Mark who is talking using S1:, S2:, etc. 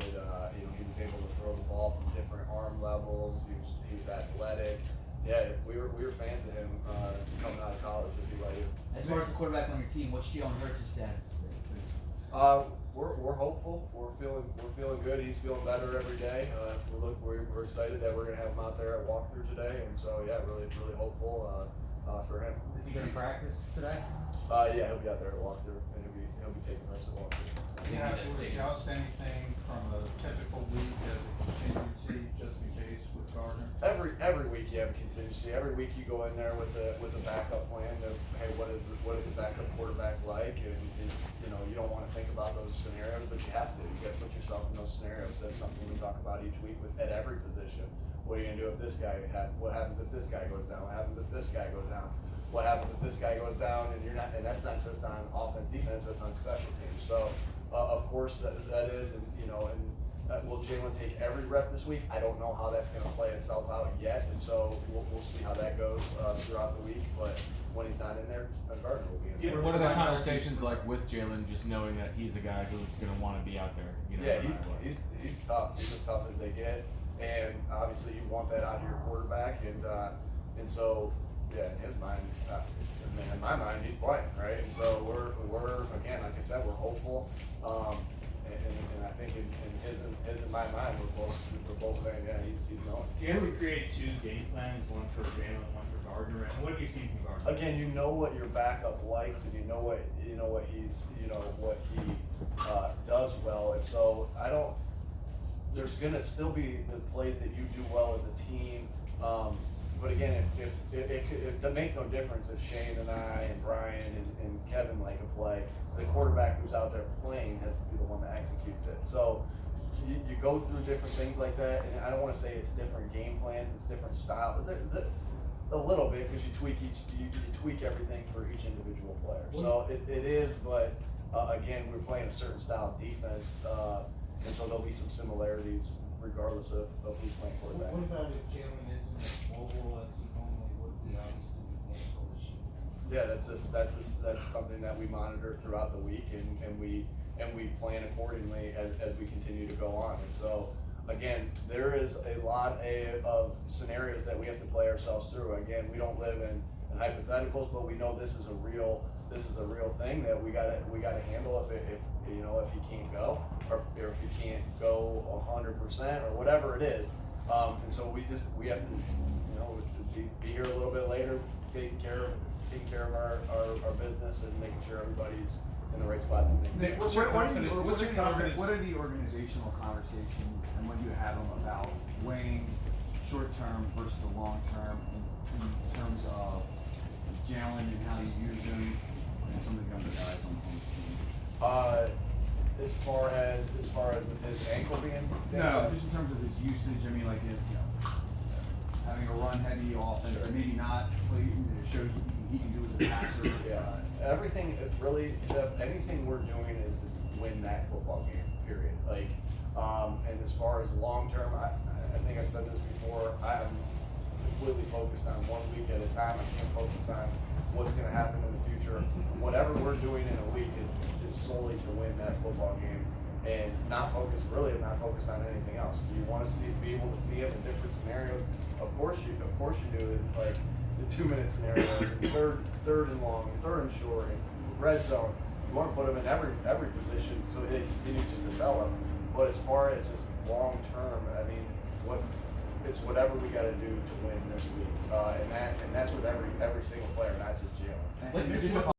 S1: He was able to throw the ball from different arm levels. He was athletic. Yeah, we were fans of him coming out of college. If you like.
S2: As far as the quarterback on your team, what's Jalen Hurts' status?
S1: We're hopeful. We're feeling good. He's feeling better every day. We're excited that we're gonna have him out there at walkthrough today, and so yeah, really hopeful for him.
S2: Is he going to practice today?
S1: Yeah, he'll be out there at walkthrough, and he'll be taking reps at walkthrough.
S3: Do you have to adjust anything from a typical week as a contingency, just in case with Gardner?
S1: Every week you have a contingency. Every week you go in there with a backup plan of, hey, what is the backup quarterback like, and you don't want to think about those scenarios, but you have to. You got to put yourself in those scenarios. That's something we talk about each week at every position. What are you gonna do if this guy? What happens if this guy goes down? What happens if this guy goes down? What happens if this guy goes down? And you're not, and that's not just on offense, defense. That's on special teams. So of course that is, and will Jalen take every rep this week? I don't know how that's going to play itself out yet, and so we'll see how that goes throughout the week. But when he's not in there, Gardner will be in there.
S4: What are the conversations like with Jalen, just knowing that he's the guy who's going to want to be out there?
S1: Yeah, he's tough. He's as tough as they get, and obviously you want that out of your quarterback, and so yeah, in his mind, in my mind, he's playing, right? And so we're again, like I said, we're hopeful. And I think in my mind, we're both saying, yeah, he's going.
S5: You have to create two game plans, one for Jalen, one for Gardner. And what have you seen from Gardner?
S1: Again, you know what your backup likes, and you know what he does well, and so there's gonna still be the plays that you do well as a team. But again, it makes no difference if Shane and I and Brian and Kevin like a play. The quarterback who's out there playing has to be the one that executes it. So you go through different things like that, and I don't want to say it's different game plans, it's different style. A little bit, because you tweak everything for each individual player. So it is, but again, we're playing a certain style of defense, and so there'll be some similarities regardless of who's playing quarterback.
S3: What about if Jalen isn't as mobile as he normally would be, obviously, with ankle issue?
S1: Yeah, that's something that we monitor throughout the week, and we plan accordingly as we continue to go on. And so again, there is a lot of scenarios that we have to play ourselves through. Again, we don't live in hypotheticals, but we know this is a real thing that we gotta handle if he can't go, or if he can't go 100% or whatever it is. And so we have to be here a little bit later, taking care of our business and making sure everybody's in the right spot.
S6: Nick, what are the organizational conversations, and when you have them about weighing short term versus the long term in terms of Jalen and how you use him and some of the younger guys on the team?
S1: As far as with his ankle being
S6: no, just in terms of his usage. I mean, like having a run heavy offense,
S1: sure.
S6: And maybe not. It shows he can do as a passer.
S1: Yeah. Everything really, anything we're doing is to win that football game, period. Like, and as far as long term, I think I've said this before, I'm completely focused on 1 week at a time. I can't focus on what's going to happen in the future. Whatever we're doing in a week is solely to win that football game, and not focus on anything else. Do you want to be able to see him in different scenarios? Of course you do. In like the 2-minute scenarios, and third and long, third and short, and red zone. You want to put him in every position so they continue to develop. But as far as just long term, I mean, it's whatever we got to do to win this week, and that's with every single player, not just Jalen.
S2: Let's